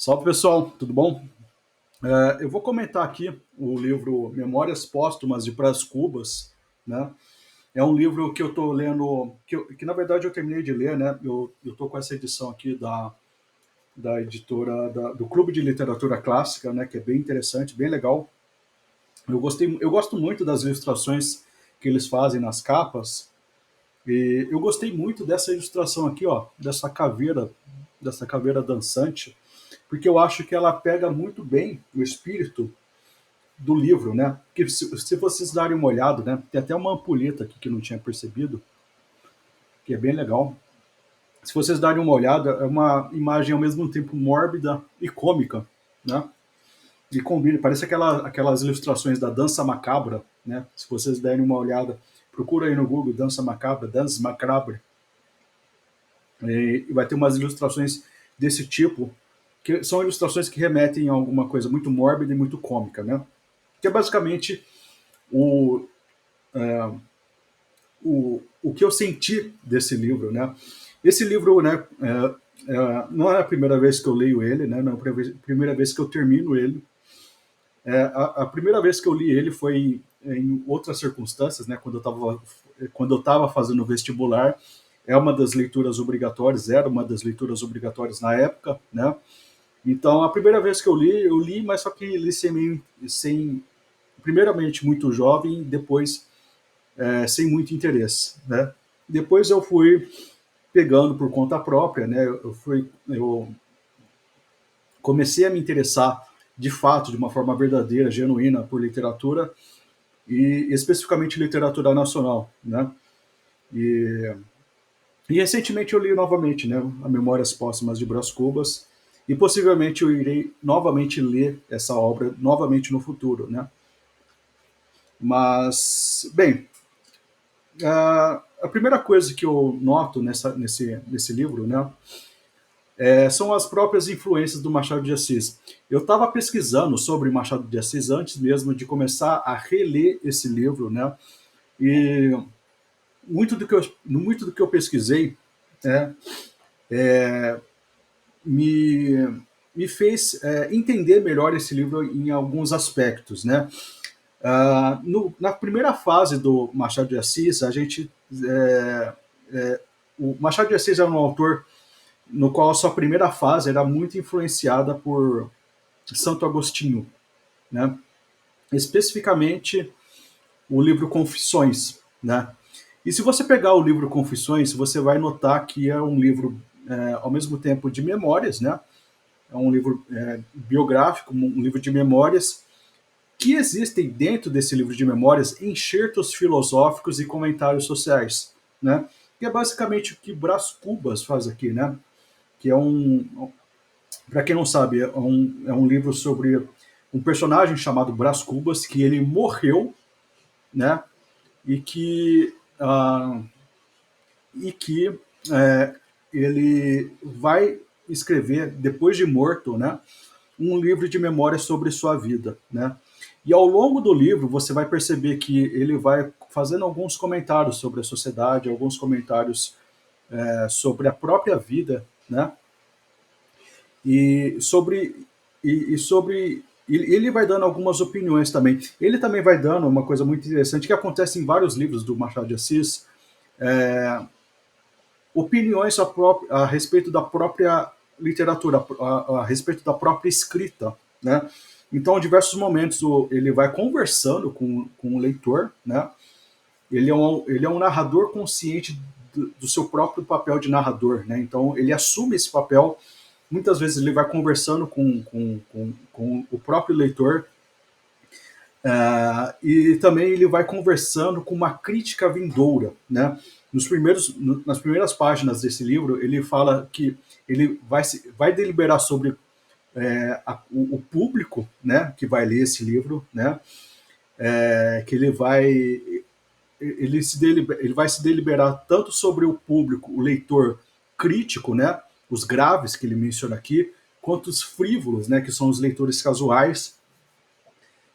Salve pessoal, tudo bom? Eu vou comentar aqui o livro Memórias Póstumas de Brás Cubas, né? É um livro que eu estou lendo, que na verdade eu terminei de ler, né? Eu estou com essa edição aqui da editora do Clube de Literatura Clássica, né? Que é bem interessante, bem legal. Eu gosto muito das ilustrações que eles fazem nas capas e eu gostei muito dessa ilustração aqui, ó, dessa caveira dançante, porque eu acho que ela pega muito bem o espírito do livro, né? Porque se vocês darem uma olhada, né? Tem até uma ampulheta aqui que eu não tinha percebido, que é bem legal. Se vocês darem uma olhada, é uma imagem ao mesmo tempo mórbida e cômica, né? E combina, parece aquelas ilustrações da Dança Macabra, né? Se vocês derem uma olhada, procura aí no Google Dança Macabra, Dance Macabre, e vai ter umas ilustrações desse tipo, que são ilustrações que remetem a alguma coisa muito mórbida e muito cômica, né? Que é basicamente o, o que eu senti desse livro, né? Esse livro, né, não é a primeira vez que eu leio ele, né? Não é a primeira vez que eu termino ele. A primeira vez que eu li ele foi em outras circunstâncias, né? Quando eu estava fazendo vestibular, é uma das leituras obrigatórias, era uma das leituras obrigatórias na época, né? Então, a primeira vez que eu li, mas só que li sem primeiramente muito jovem, depois sem muito interesse, né? Depois eu fui pegando por conta própria, né? Eu comecei a me interessar de fato, de uma forma verdadeira, genuína, por literatura e especificamente literatura nacional, né? E, e recentemente eu li novamente, né? A Memórias Póstumas de Brás Cubas e possivelmente eu irei novamente ler essa obra novamente no futuro, né? Mas, bem, a primeira coisa que eu noto nesse livro, né, são as próprias influências do Machado de Assis. Eu estava pesquisando sobre Machado de Assis antes mesmo de começar a reler esse livro, né, e muito do que eu pesquisei é, me, me fez entender melhor esse livro em alguns aspectos, né. Na primeira fase do Machado de Assis, é, o Machado de Assis era um autor no qual a sua primeira fase era muito influenciada por Santo Agostinho, né? Especificamente o livro Confissões, né? E se você pegar o livro Confissões, você vai notar que é um livro, ao mesmo tempo, de memórias, né? É um livro biográfico, um livro de memórias, que existem dentro desse livro de memórias enxertos filosóficos e comentários sociais, né? Que é basicamente o que Brás Cubas faz aqui, né? Que é para quem não sabe, é um livro sobre um personagem chamado Brás Cubas, que ele morreu, né? E que, ah, e que é, ele vai escrever, depois de morto, né? Um livro de memórias sobre sua vida, né? E ao longo do livro você vai perceber que ele vai fazendo alguns comentários sobre a sociedade, alguns comentários sobre a própria vida, né? E sobre sobre ele vai dando algumas opiniões também. Ele também vai dando uma coisa muito interessante que acontece em vários livros do Machado de Assis, opiniões a respeito da própria literatura, a respeito da própria escrita, né? Então, em diversos momentos, ele vai conversando com o leitor, né? Ele é um narrador consciente do seu próprio papel de narrador, né? Então, ele assume esse papel. Muitas vezes ele vai conversando com o próprio leitor, e também ele vai conversando com uma crítica vindoura, né? Nas primeiras páginas desse livro, ele fala que ele vai deliberar sobre o público, né, que vai ler esse livro, né, que ele vai se deliberar tanto sobre o público, o leitor crítico, né, os graves que ele menciona aqui, quanto os frívolos, né, que são os leitores casuais.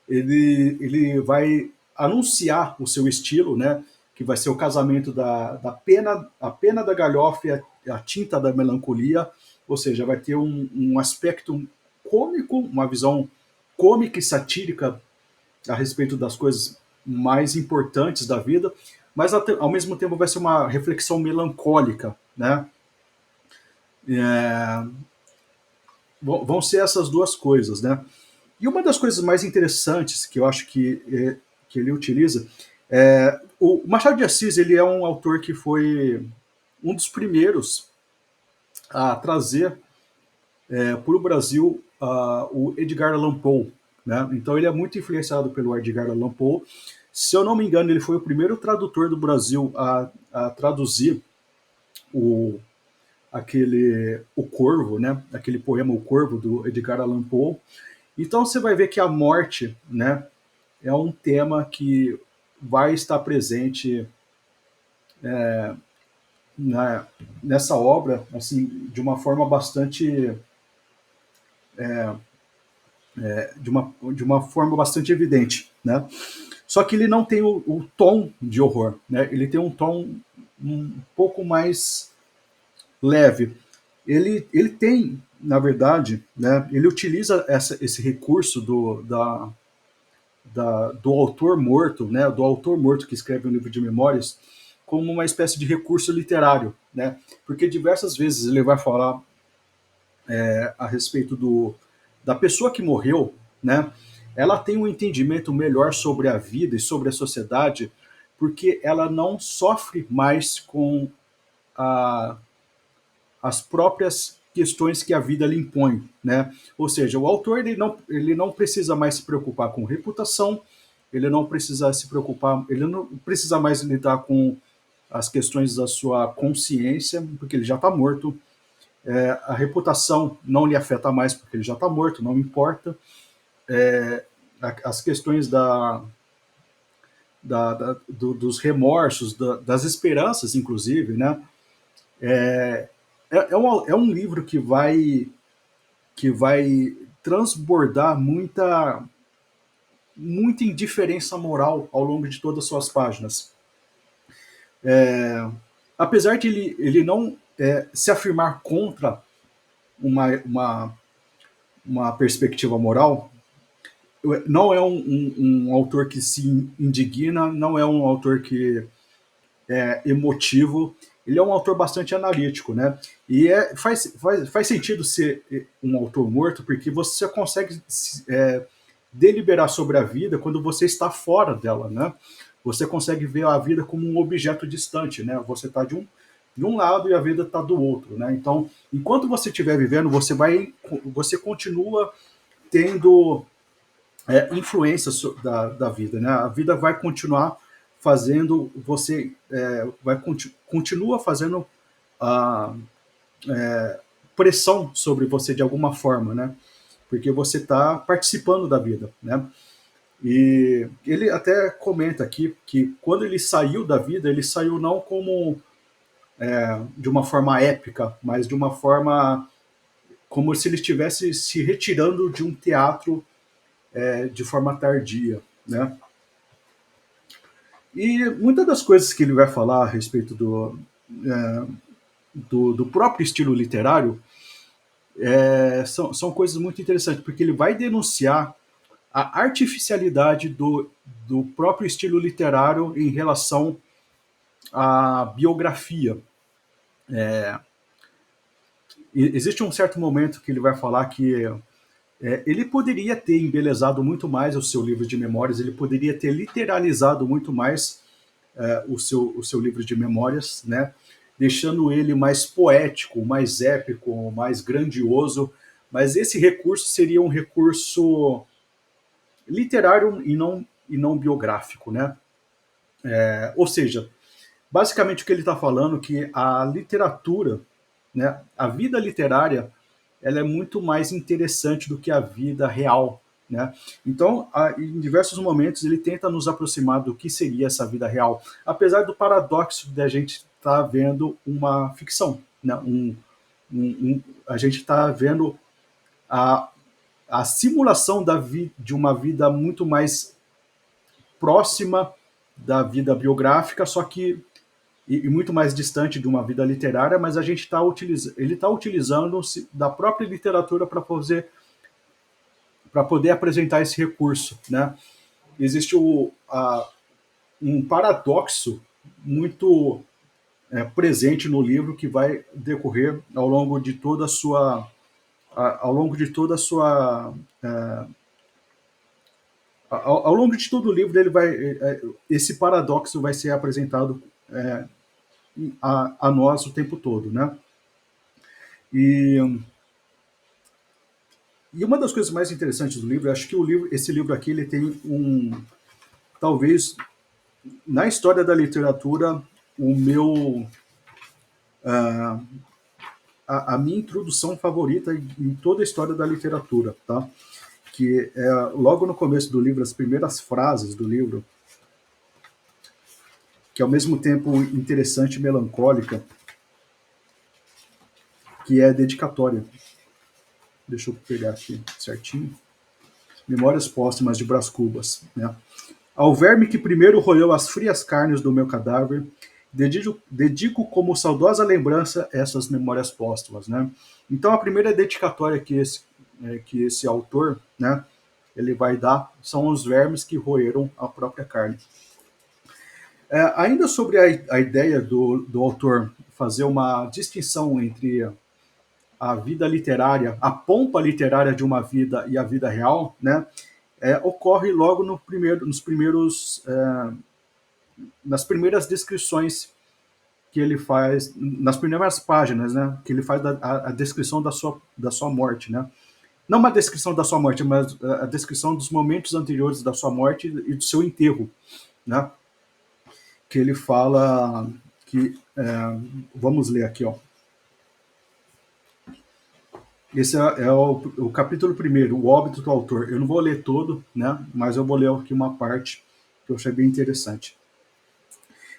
Ele vai anunciar o seu estilo, né, que vai ser o casamento da pena da galhofa e a tinta da melancolia, ou seja, vai ter um aspecto cômico, uma visão cômica e satírica a respeito das coisas mais importantes da vida, mas ao mesmo tempo vai ser uma reflexão melancólica, né? É, vão ser essas duas coisas, né? E uma das coisas mais interessantes que eu acho que ele utiliza o Machado de Assis, ele é um autor que foi um dos primeiros a trazer para o Brasil o Edgar Allan Poe, né? Então ele é muito influenciado pelo Edgar Allan Poe. Se eu não me engano, ele foi o primeiro tradutor do Brasil a traduzir o, o Corvo, né? Aquele poema O Corvo do Edgar Allan Poe. Então você vai ver que a morte, né, é um tema que vai estar presente na, nessa obra, assim, de uma forma bastante de uma forma bastante evidente, né? Só que ele não tem o tom de horror, né? Ele tem um tom um pouco mais leve. Ele tem, na verdade, né? Ele utiliza esse recurso do autor morto, né? Do autor morto que escreve um livro de memórias, como uma espécie de recurso literário, né? Porque diversas vezes ele vai falar a respeito da pessoa que morreu, né? Ela tem um entendimento melhor sobre a vida e sobre a sociedade, porque ela não sofre mais com a, as próprias questões que a vida lhe impõe, né? Ou seja, o autor ele não precisa mais se preocupar com reputação, ele não precisa se preocupar, ele não precisa mais lidar com as questões da sua consciência, porque ele já está morto. A reputação não lhe afeta mais porque ele já está morto, não importa. As questões dos remorsos, das esperanças, inclusive, né? É um livro que vai transbordar muita indiferença moral ao longo de todas as suas páginas. Apesar de ele não se afirmar contra uma, uma, uma perspectiva moral, não é um autor que se indigna, não é um autor que é emotivo, ele é um autor bastante analítico, né? E faz sentido ser um autor morto, porque você consegue deliberar sobre a vida quando você está fora dela, né? Você consegue ver a vida como um objeto distante, né? Você está de um lado e a vida está do outro, né? Então, enquanto você estiver vivendo, você continua tendo influência da vida, né? A vida vai continuar fazendo você, continua fazendo a pressão sobre você de alguma forma, né? Porque você está participando da vida, né? E ele até comenta aqui que quando ele saiu da vida, ele saiu não como de uma forma épica, mas de uma forma como se ele estivesse se retirando de um teatro de forma tardia, né? E muitas das coisas que ele vai falar a respeito do próprio estilo literário são coisas muito interessantes, porque ele vai denunciar a artificialidade do próprio estilo literário em relação à biografia. Existe um certo momento que ele vai falar que ele poderia ter embelezado muito mais o seu livro de memórias, ele poderia ter literalizado muito mais o seu livro de memórias, né? Deixando ele mais poético, mais épico, mais grandioso, mas esse recurso seria um recurso literário e não biográfico, né? Ou seja, basicamente o que ele está falando é que a literatura, né, a vida literária, ela é muito mais interessante do que a vida real, né? Então, em diversos momentos ele tenta nos aproximar do que seria essa vida real, apesar do paradoxo de a gente estar vendo uma ficção, né? A gente está vendo a, a simulação de uma vida muito mais próxima da vida biográfica, só que e muito mais distante de uma vida literária, mas a gente ele está utilizando da própria literatura para poder apresentar esse recurso, né? Existe um paradoxo muito presente no livro que vai decorrer ao longo de toda a sua ao longo de toda a sua ao longo de todo o livro ele vai esse paradoxo vai ser apresentado a nós o tempo todo, né? E, e uma das coisas mais interessantes do livro, eu acho que esse livro aqui, ele tem talvez, na história da literatura, o meu, a minha introdução favorita em toda a história da literatura, tá? Que é logo no começo do livro, as primeiras frases do livro, que é ao mesmo tempo interessante e melancólica, que é dedicatória. Deixa eu pegar aqui certinho. Memórias póstumas de Brás Cubas, né? Ao verme que primeiro roeu as frias carnes do meu cadáver, dedico como saudosa lembrança essas memórias póstumas, né? Então a primeira dedicatória que esse autor, né, ele vai dar são os vermes que roeram a própria carne. Ainda sobre a ideia do autor fazer uma distinção entre a vida literária, a pompa literária de uma vida e a vida real, né, ocorre logo nos primeiros nas primeiras descrições que ele faz, nas primeiras páginas, né, que ele faz a descrição da sua morte, né? Não uma descrição da sua morte, mas a descrição dos momentos anteriores da sua morte e do seu enterro, né? Que ele fala que, vamos ler aqui, ó. Esse é o capítulo primeiro, o óbito do autor. Eu não vou ler todo, né? Mas eu vou ler aqui uma parte que eu achei bem interessante.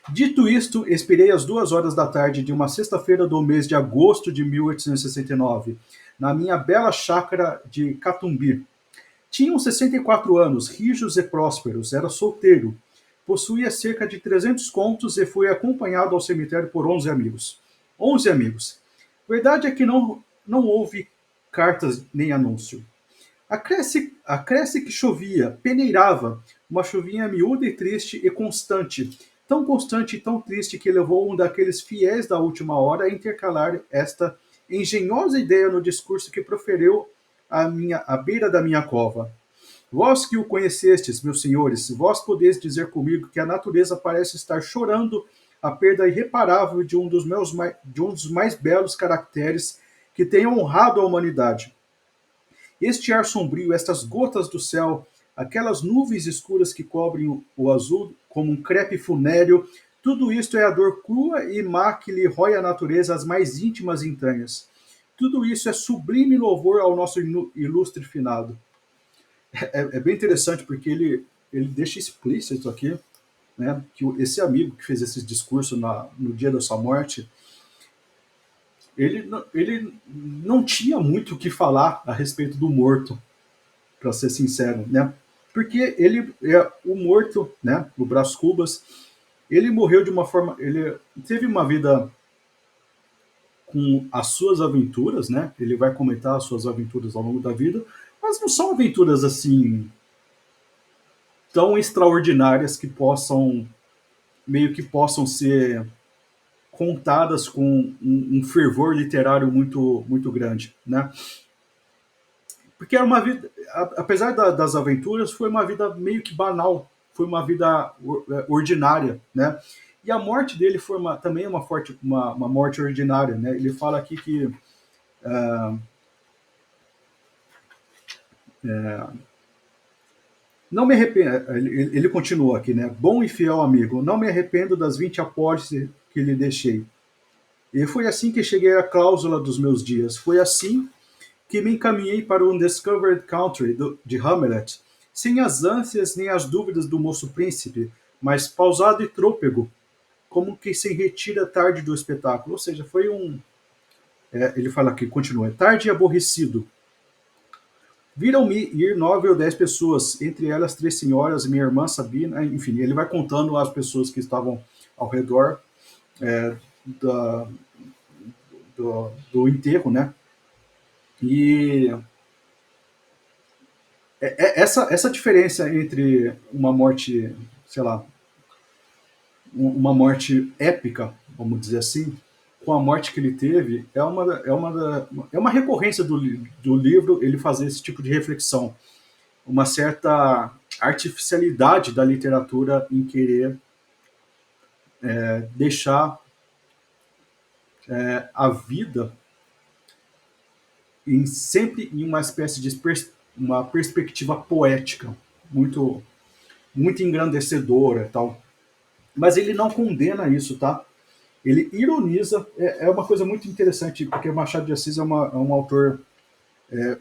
Dito isto, expirei às 2 horas da tarde de uma sexta-feira do mês de agosto de 1869, na minha bela chácara de Catumbi. Tinha 64 anos, rijos e prósperos, era solteiro, possuía cerca de 300 contos e foi acompanhado ao cemitério por 11 amigos. 11 amigos. Verdade é que não houve cartas nem anúncio. Acresce que chovia, peneirava, uma chuvinha miúda e triste e constante, tão constante e tão triste que levou um daqueles fiéis da última hora a intercalar esta engenhosa ideia no discurso que proferiu à beira da minha cova. Vós que o conhecestes, meus senhores, vós podeis dizer comigo que a natureza parece estar chorando a perda irreparável de um dos mais belos caracteres que tem honrado a humanidade. Este ar sombrio, estas gotas do céu, aquelas nuvens escuras que cobrem o azul como um crepe funéreo, tudo isto é a dor crua e má que lhe rói a natureza às mais íntimas entranhas. Tudo isso é sublime louvor ao nosso ilustre finado. É bem interessante porque ele deixa explícito aqui, né, que esse amigo que fez esse discurso no dia da sua morte, ele não tinha muito o que falar a respeito do morto, para ser sincero, né? Porque o morto, né, o Brás Cubas, ele morreu de uma forma, ele teve uma vida com as suas aventuras, né? Ele vai comentar as suas aventuras ao longo da vida, mas não são aventuras assim tão extraordinárias que possam ser contadas com um fervor literário muito grande, né? Porque era uma vida, apesar das aventuras, foi uma vida meio que banal, foi uma vida ordinária, né? E a morte dele foi também uma morte ordinária, né? Ele fala aqui que não me arrependo, ele continua aqui, né? Bom e fiel amigo, não me arrependo das 20 apólices que lhe deixei. E foi assim que cheguei à cláusula dos meus dias. Foi assim que me encaminhei para o Undiscovered Country de Hamlet, sem as ânsias nem as dúvidas do moço príncipe, mas pausado e trôpego, como que se retira tarde do espetáculo. Ou seja, foi ele fala aqui, continua, tarde e aborrecido. Viram-me ir 9 ou 10 pessoas, entre elas 3 senhoras, minha irmã Sabina, enfim, ele vai contando as pessoas que estavam ao redor. da, do enterro, né? E essa diferença entre uma morte, sei lá, uma morte épica, vamos dizer assim, com a morte que ele teve, é uma recorrência do livro ele fazer esse tipo de reflexão, uma certa artificialidade da literatura em querer deixar a vida sempre em uma espécie de uma perspectiva poética, muito, muito engrandecedora e tal. Mas ele não condena isso, tá? Ele ironiza, é uma coisa muito interessante, porque Machado de Assis é um autor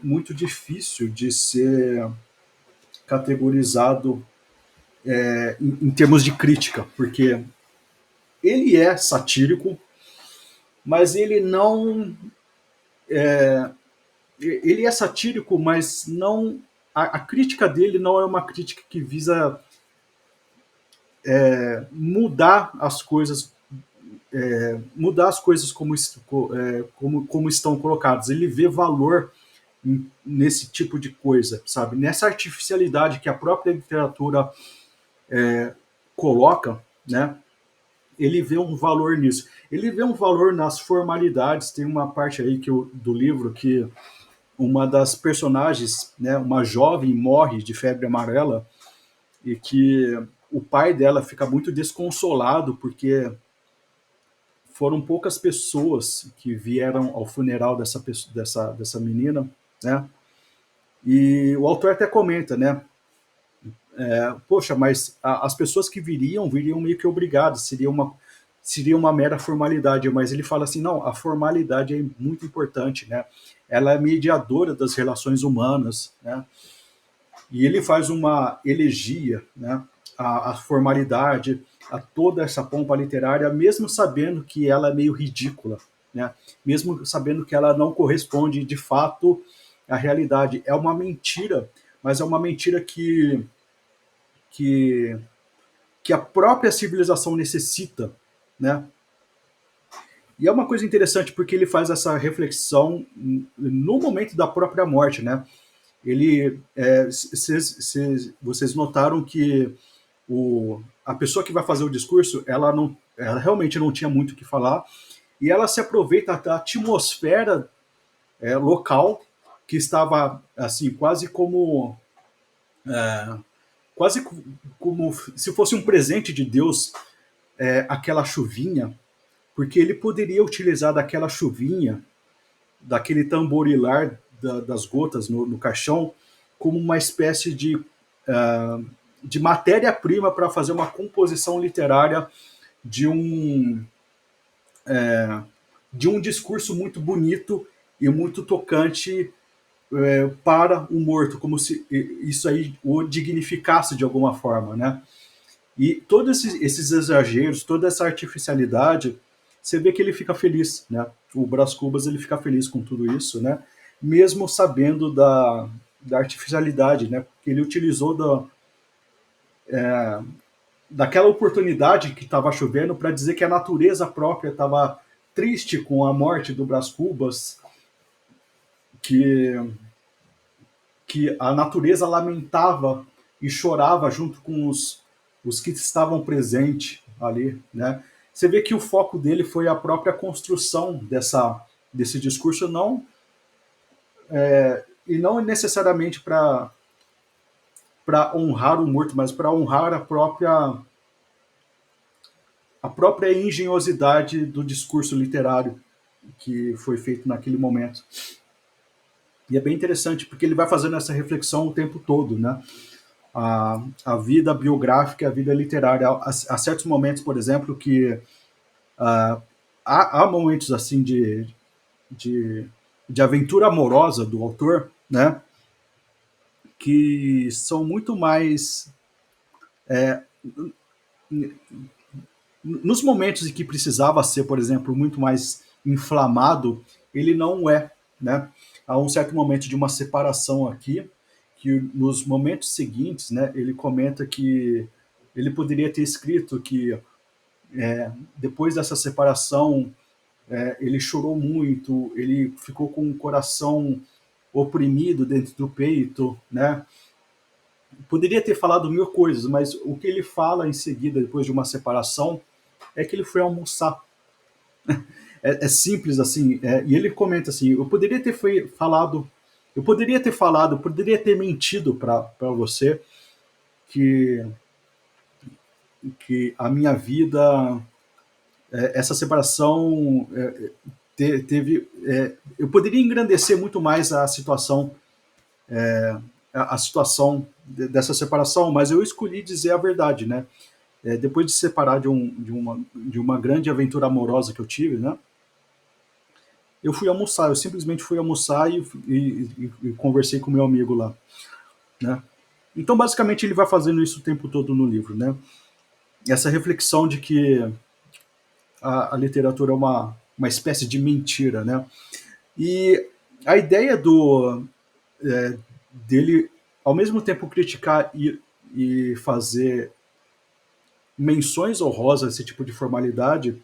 muito difícil de ser categorizado em termos de crítica, porque ele é satírico, mas ele não. Ele é satírico, mas não. A crítica dele não é uma crítica que visa mudar as coisas como estão colocadas. Ele vê valor nesse tipo de coisa, sabe? Nessa artificialidade que a própria literatura coloca, né? Ele vê um valor nisso. Ele vê um valor nas formalidades. Tem uma parte aí do livro que uma das personagens, né, uma jovem, morre de febre amarela e que o pai dela fica muito desconsolado porque foram poucas pessoas que vieram ao funeral dessa menina, né? E o autor até comenta, né? Poxa, mas as pessoas que viriam meio que obrigadas, seria uma mera formalidade, mas ele fala assim, não, a formalidade é muito importante, né? Ela é mediadora das relações humanas, né? E ele faz uma elegia, né? A formalidade, a toda essa pompa literária, mesmo sabendo que ela é meio ridícula, né? Mesmo sabendo que ela não corresponde de fato à realidade. É uma mentira, mas é uma mentira que, que a própria civilização necessita, né? E é uma coisa interessante porque ele faz essa reflexão no momento da própria morte, né? Vocês notaram que a pessoa que vai fazer o discurso, ela realmente não tinha muito o que falar e ela se aproveita da atmosfera local que estava assim quase como se fosse um presente de Deus, aquela chuvinha, porque ele poderia utilizar daquela chuvinha, daquele tamborilar das gotas no caixão, como uma espécie de matéria-prima para fazer uma composição literária de um, de um discurso muito bonito e muito tocante para o morto, como se isso aí o dignificasse de alguma forma, né? E todos esses exageros, toda essa artificialidade, você vê que ele fica feliz, né? O Brás Cubas ele fica feliz com tudo isso, né? Mesmo sabendo da artificialidade, né? Porque ele utilizou daquela oportunidade que estava chovendo para dizer que a natureza própria estava triste com a morte do Brás Cubas, que, que a natureza lamentava e chorava junto com os que estavam presentes ali, né? Você vê que o foco dele foi a própria construção desse discurso, e não necessariamente para honrar o morto, mas para honrar a própria engenhosidade do discurso literário que foi feito naquele momento. E é bem interessante, porque ele vai fazendo essa reflexão o tempo todo, né? A vida biográfica e a vida literária. Há certos momentos, por exemplo, que há momentos assim de, de aventura amorosa do autor, né? Que são muito mais nos momentos em que precisava ser, por exemplo, muito mais inflamado, ele não é, né? Há um certo momento de uma separação aqui, que nos momentos seguintes, né, ele comenta que ele poderia ter escrito que Depois dessa separação, ele chorou muito, ele ficou com o coração oprimido dentro do peito, né? Poderia ter falado mil coisas, mas o que ele fala em seguida, depois de uma separação, é que ele foi almoçar. É simples assim. E ele comenta assim: eu poderia ter mentido para você que, que a minha vida, essa separação teve. Eu poderia engrandecer muito mais a situação dessa separação, mas eu escolhi dizer a verdade, né? Depois de separar de uma grande aventura amorosa que eu tive, né? Eu fui almoçar, eu simplesmente fui almoçar e conversei com meu amigo lá, né? Então, basicamente, ele vai fazendo isso o tempo todo no livro, né? Essa reflexão de que a literatura é uma espécie de mentira, né? E a ideia dele, ao mesmo tempo, criticar e fazer menções honrosas a esse tipo de formalidade,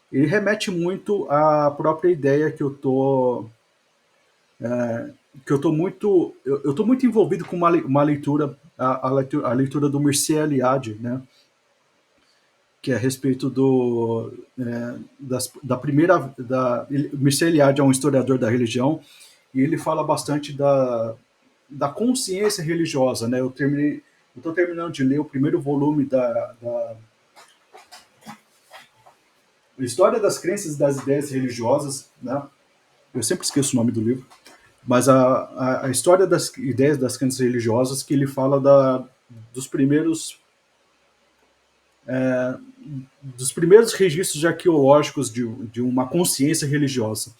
ele remete muito à própria ideia que eu tô muito eu tô muito envolvido com uma leitura a leitura do Mircea Eliade, né, que é a respeito da primeira Mircea Eliade é um historiador da religião e ele fala bastante da consciência religiosa, né? Eu estou terminando de ler o primeiro volume da História das Crenças e das Ideias Religiosas, né? Eu sempre esqueço o nome do livro, mas a história das ideias das crenças religiosas, que ele fala dos primeiros dos primeiros registros arqueológicos de uma consciência religiosa.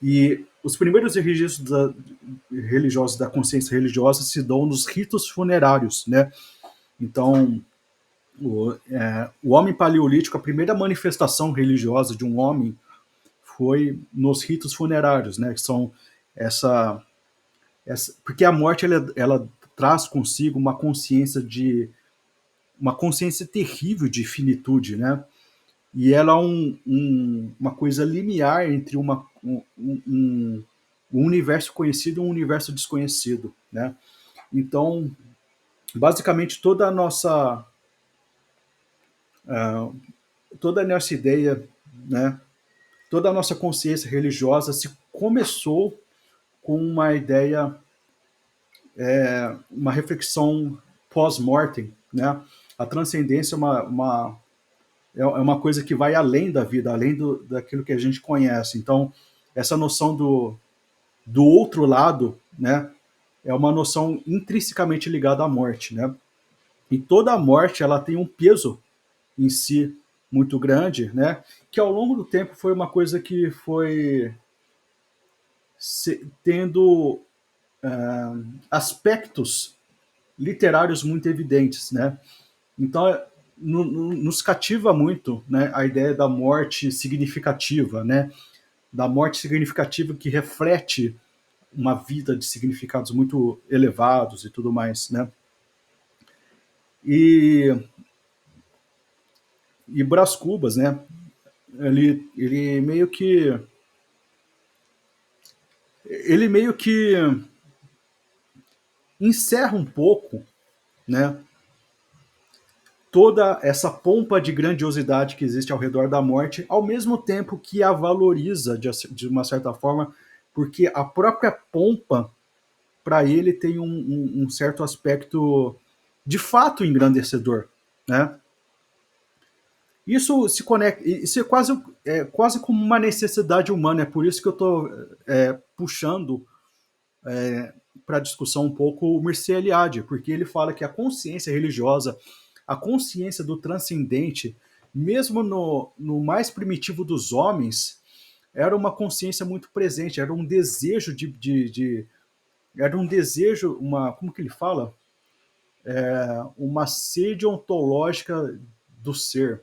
E os primeiros registros religiosos da consciência religiosa se dão nos ritos funerários, né? Então, o homem paleolítico, a primeira manifestação religiosa de um homem foi nos ritos funerários, né? Que são essa, porque a morte ela traz consigo uma consciência terrível de finitude, né? E ela é uma coisa limiar entre um universo conhecido e um universo desconhecido, né? Então, basicamente toda a nossa ideia, né? Toda a nossa consciência religiosa se começou com uma ideia, uma reflexão pós-mortem, né? A transcendência é uma coisa que vai além da vida, além daquilo que a gente conhece. Então, essa noção do outro lado, né, é uma noção intrinsecamente ligada à morte, né? E toda a morte, ela tem um peso em si muito grande, né? Que ao longo do tempo foi uma coisa que foi tendo aspectos literários muito evidentes, né? Então, nos cativa muito, né, a ideia da morte significativa, né? Da morte significativa que reflete uma vida de significados muito elevados e tudo mais, né? E, e Brás Cubas, né? Ele meio que ele meio que encerra um pouco, né, toda essa pompa de grandiosidade que existe ao redor da morte, ao mesmo tempo que a valoriza de uma certa forma, porque a própria pompa, para ele, tem um certo aspecto de fato engrandecedor, né? Isso se conecta, isso quase como uma necessidade humana, é por isso que eu estou puxando para discussão um pouco o Mircea Eliade, porque ele fala que a consciência religiosa, a consciência do transcendente, mesmo no mais primitivo dos homens, era uma consciência muito presente, era um desejo era um desejo, como que ele fala? Uma sede ontológica do ser.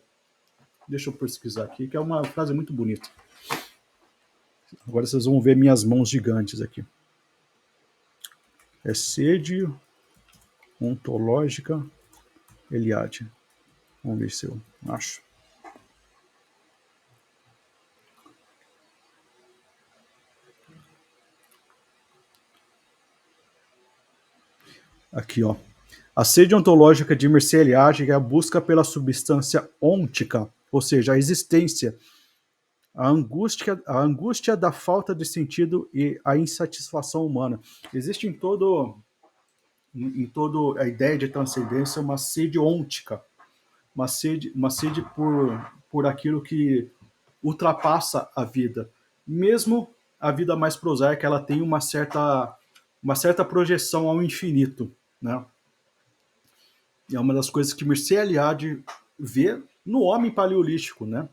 Deixa eu pesquisar aqui, que é uma frase muito bonita. Agora vocês vão ver minhas mãos gigantes aqui. É sede ontológica Eliade. Vamos ver se eu acho. Aqui, ó. A sede ontológica de Mircea Eliade é a busca pela substância ôntica, ou seja, a existência, a angústia da falta de sentido e a insatisfação humana. Existe em todo a ideia de transcendência uma sede ôntica, uma sede por aquilo que ultrapassa a vida. Mesmo a vida mais prosaica, ela tem uma certa projeção ao infinito, né? É uma das coisas que Mircea Eliade vê no homem paleolítico, né?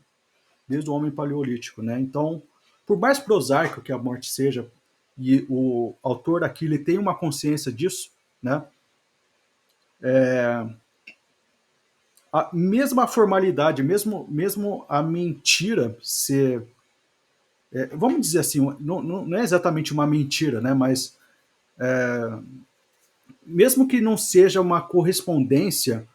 Desde o homem paleolítico, né? Então, por mais prosaico que a morte seja, e o autor aqui ele tem uma consciência disso, né? A mesma formalidade, mesmo a mentira ser, vamos dizer assim, não é exatamente uma mentira, né? Mas mesmo que não seja uma correspondência,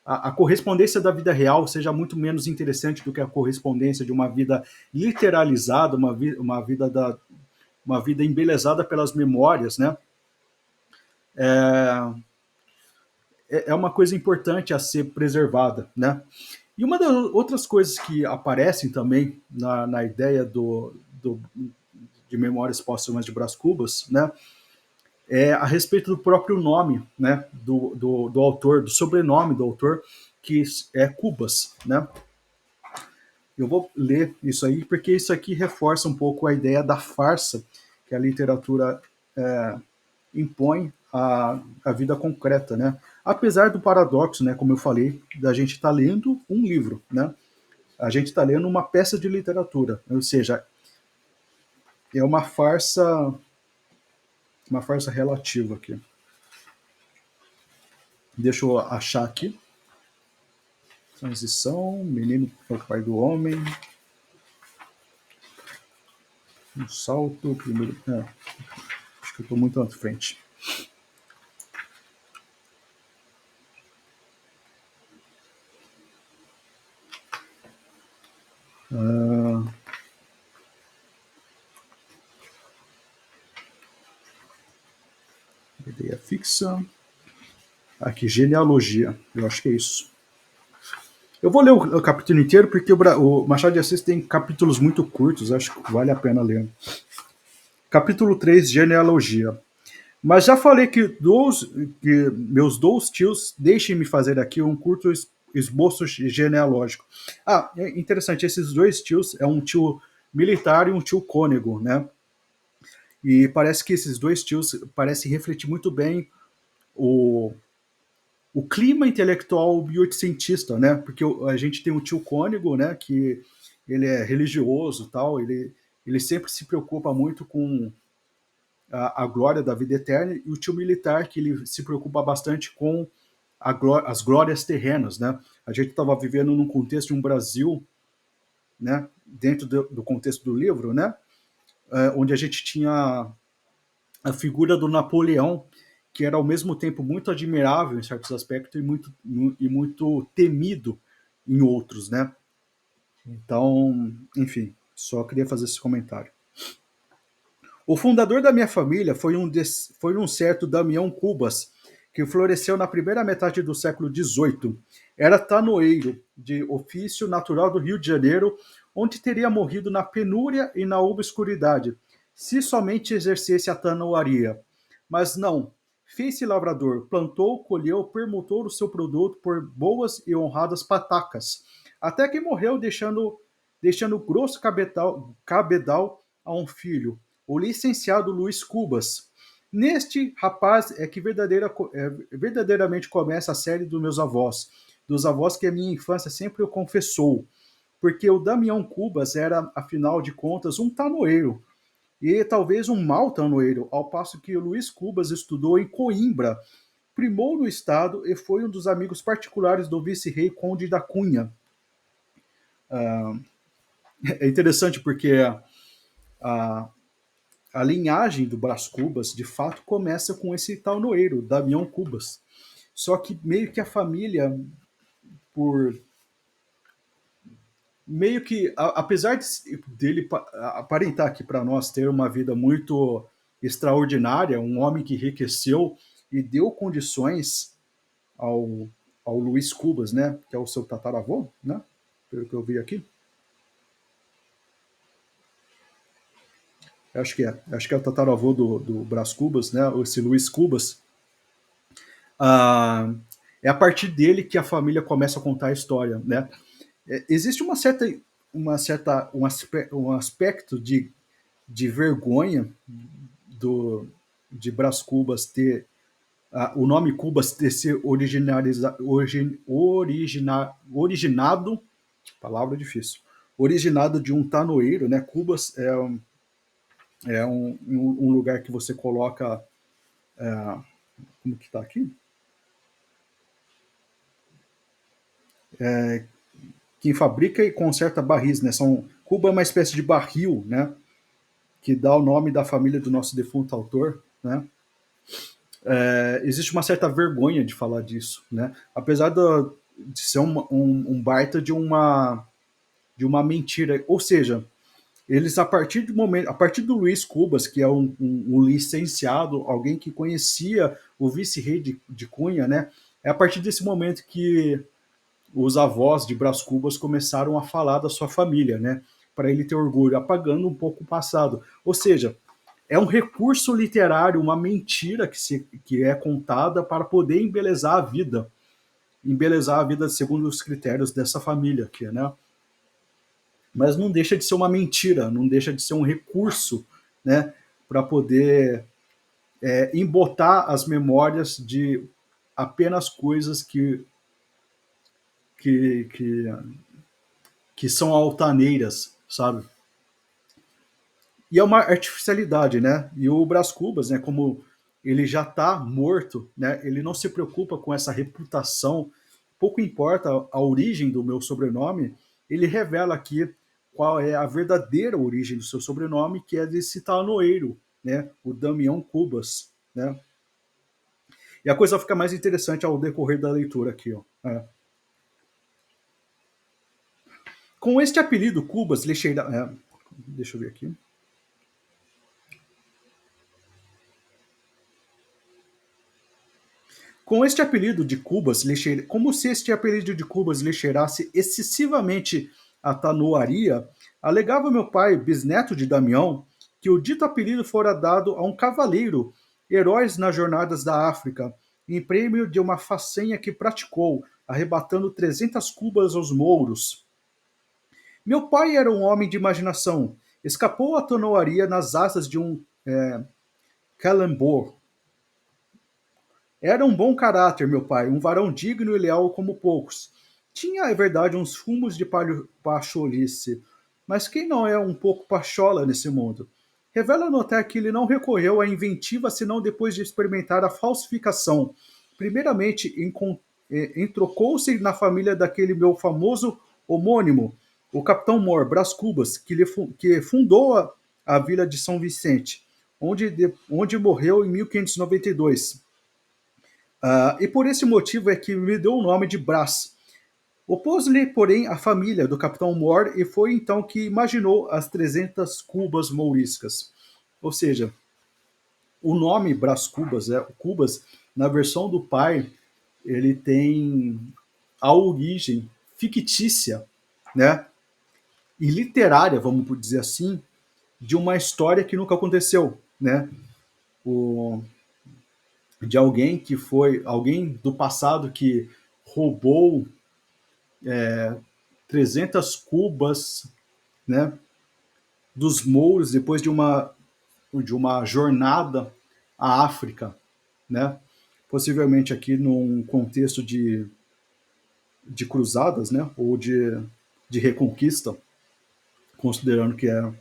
a correspondência da vida real seja muito menos interessante do que a correspondência de uma vida literalizada, uma vida embelezada pelas memórias, né? É uma coisa importante a ser preservada, né? E uma das outras coisas que aparecem também na ideia de Memórias Póstumas de Brás Cubas, né, é a respeito do próprio nome, né, do autor, do sobrenome do autor, que é Cubas, né? Eu vou ler isso aí porque isso aqui reforça um pouco a ideia da farsa que a literatura impõe à vida concreta, né? Apesar do paradoxo, né, como eu falei, da gente estar lendo um livro, né? A gente está lendo uma peça de literatura, ou seja, é uma farsa relativa aqui. Deixa eu achar aqui. Transição, menino é o pai do homem, um salto, primeiro. Acho que eu estou muito na frente. Ideia fixa. Aqui, genealogia. Eu acho que é isso. Eu vou ler o capítulo inteiro porque o Machado de Assis tem capítulos muito curtos, acho que vale a pena ler. Capítulo 3, genealogia. Mas já falei que meus dois tios deixem-me fazer aqui um curto esboço genealógico. É interessante, esses dois tios é um tio militar e um tio cônego, né? E parece que esses dois tios parecem refletir muito bem o, o clima intelectual bioticentista, né? Porque a gente tem o tio cônego, né? Que ele é religioso, tal. Ele sempre se preocupa muito com a glória da vida eterna, e o tio militar que ele se preocupa bastante com as glórias terrenas, né? A gente estava vivendo num contexto de um Brasil, né? Dentro do contexto do livro, né? Onde a gente tinha a figura do Napoleão, que era ao mesmo tempo muito admirável em certos aspectos e muito temido em outros, né? Então, enfim, só queria fazer esse comentário. O fundador da minha família foi um certo Damião Cubas, que floresceu na primeira metade do século XVIII. Era tanoeiro, de ofício natural do Rio de Janeiro, onde teria morrido na penúria e na obscuridade, se somente exercesse a tanoaria. Mas não, fez-se lavrador, plantou, colheu, permutou o seu produto por boas e honradas patacas, até que morreu deixando grosso cabedal a um filho, o licenciado Luiz Cubas. Neste rapaz é que verdadeiramente começa a série dos avós que a minha infância sempre o confessou, porque o Damião Cubas era, afinal de contas, um tanoeiro, e talvez um mau tanoeiro, ao passo que o Luiz Cubas estudou em Coimbra, primou no estado e foi um dos amigos particulares do vice-rei Conde da Cunha. É interessante porque a, a linhagem do Brás Cubas, de fato, começa com esse tal noeiro, Damião Cubas. Só que meio que a família, por meio que, apesar dele aparentar aqui para nós ter uma vida muito extraordinária, um homem que enriqueceu e deu condições ao, ao Luiz Cubas, né, que é o seu tataravô, né, pelo que eu vi aqui. Acho que é o tataravô do Brás Cubas, né, esse Luiz Cubas. Ah, é a partir dele que a família começa a contar a história, né? Existe um aspecto de vergonha do, de Brás Cubas ter o nome Cubas ter se originado, palavra difícil, originado de um tanoeiro, né? Cubas um lugar que você coloca, como que está aqui? Quem fabrica e conserta barris, né? Cuba é uma espécie de barril, né? Que dá o nome da família do nosso defunto autor, né? Existe uma certa vergonha de falar disso, né? Apesar de ser um baita de uma mentira, ou seja, eles a partir do Luiz Cubas, que é um licenciado, alguém que conhecia o vice-rei de Cunha, né? É a partir desse momento que os avós de Brás Cubas começaram a falar da sua família, né? Para ele ter orgulho, apagando um pouco o passado. Ou seja, é um recurso literário, uma mentira que é contada para poder embelezar a vida segundo os critérios dessa família aqui, né? Mas não deixa de ser uma mentira, não deixa de ser um recurso, né? Para poder embotar as memórias de apenas coisas que, que, que são altaneiras, sabe? E é uma artificialidade, né? E o Brás Cubas, né, como ele já está morto, né, ele não se preocupa com essa reputação, pouco importa a origem do meu sobrenome, ele revela aqui qual é a verdadeira origem do seu sobrenome, que é desse taloeiro, né, o Damião Cubas, né? E a coisa fica mais interessante ao decorrer da leitura aqui, ó. Com este apelido Cubas, deixa eu ver aqui. Com este apelido de Cubas, como se este apelido de Cubas lhe cheirasse excessivamente a tanoaria, alegava meu pai, bisneto de Damião, que o dito apelido fora dado a um cavaleiro, heróis nas jornadas da África, em prêmio de uma façanha que praticou, arrebatando 300 cubas aos mouros. Meu pai era um homem de imaginação, escapou à tanoaria nas asas de um calembor. Era um bom caráter, meu pai, um varão digno e leal como poucos. Tinha, é verdade, uns fumos de pacholice, mas quem não é um pouco pachola nesse mundo? Revela notar que ele não recorreu à inventiva senão depois de experimentar a falsificação. Primeiramente, entrocou-se na família daquele meu famoso homônimo, o capitão Mor Brás Cubas, que fundou a vila de São Vicente, onde morreu em 1592. E por esse motivo é que me deu o nome de Brás. Opôs-lhe, porém, a família do capitão Moore e foi então que imaginou as 300 cubas mouriscas. Ou seja, o nome Brás Cubas, Cubas, na versão do pai, ele tem a origem fictícia, né, e literária, vamos dizer assim, de uma história que nunca aconteceu, né? O, de alguém do passado que roubou 300 cubas, né, dos mouros depois de uma jornada à África, né, possivelmente aqui num contexto de cruzadas, né, ou de reconquista, considerando que é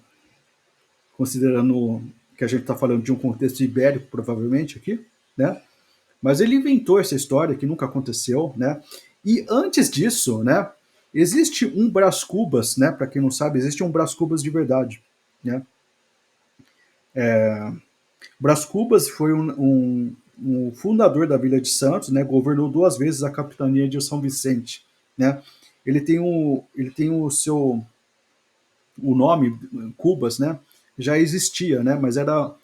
considerando que a gente está falando de um contexto ibérico, provavelmente aqui, né? Mas ele inventou essa história que nunca aconteceu, né? E antes disso, né, existe um Brás Cubas, né? Para quem não sabe, existe um Brás Cubas de verdade, né? Brás Cubas foi um fundador da Vila de Santos, né? Governou duas vezes a capitania de São Vicente, né? Ele tem o nome Cubas, né? Já existia, né? Mas era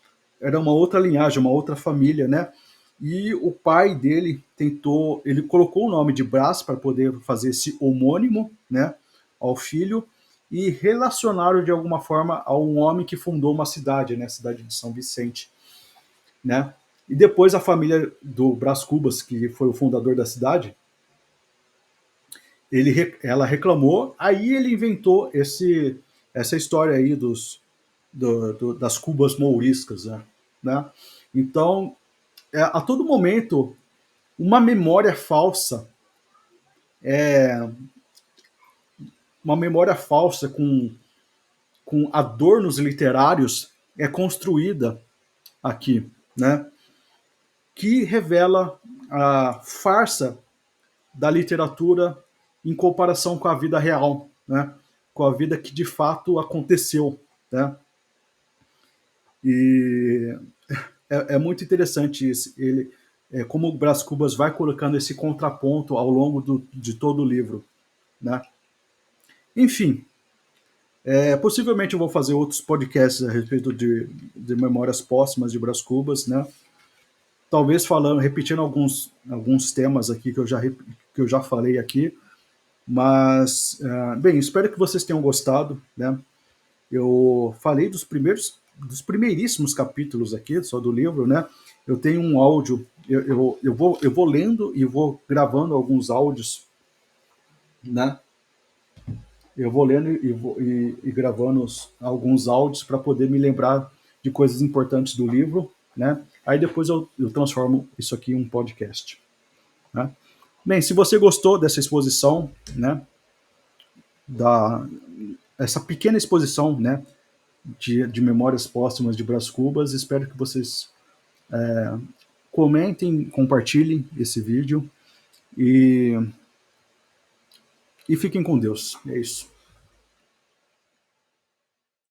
uma outra linhagem, uma outra família, né? E o pai dele tentou, ele colocou o nome de Brás para poder fazer esse homônimo, né, ao filho e relacioná-lo de alguma forma a um homem que fundou uma cidade, né, a cidade de São Vicente, né? E depois a família do Brás Cubas, que foi o fundador da cidade, ela reclamou, aí ele inventou essa história aí das cubas mouriscas, né? Então, a todo momento, uma memória falsa, uma memória falsa com adornos literários é construída aqui, né? Que revela a farsa da literatura em comparação com a vida real, né? Com a vida que de fato aconteceu, né? E é muito interessante isso. Como o Brás Cubas vai colocando esse contraponto ao longo de todo o livro, né? Enfim, possivelmente eu vou fazer outros podcasts a respeito de memórias póstumas de Brás Cubas, né? Talvez falando, repetindo alguns temas aqui que eu já falei aqui, mas, bem, espero que vocês tenham gostado, né? Eu falei dos primeiríssimos capítulos aqui, só do livro, né? Eu tenho um áudio, eu vou lendo e vou gravando alguns áudios, né? Eu vou lendo e gravando alguns áudios para poder me lembrar de coisas importantes do livro, né? Aí depois eu transformo isso aqui em um podcast, né? Bem, se você gostou dessa exposição, né? Da essa pequena exposição, né? De memórias póstumas de Brás Cubas, espero que vocês comentem, compartilhem esse vídeo e, e fiquem com Deus. É isso.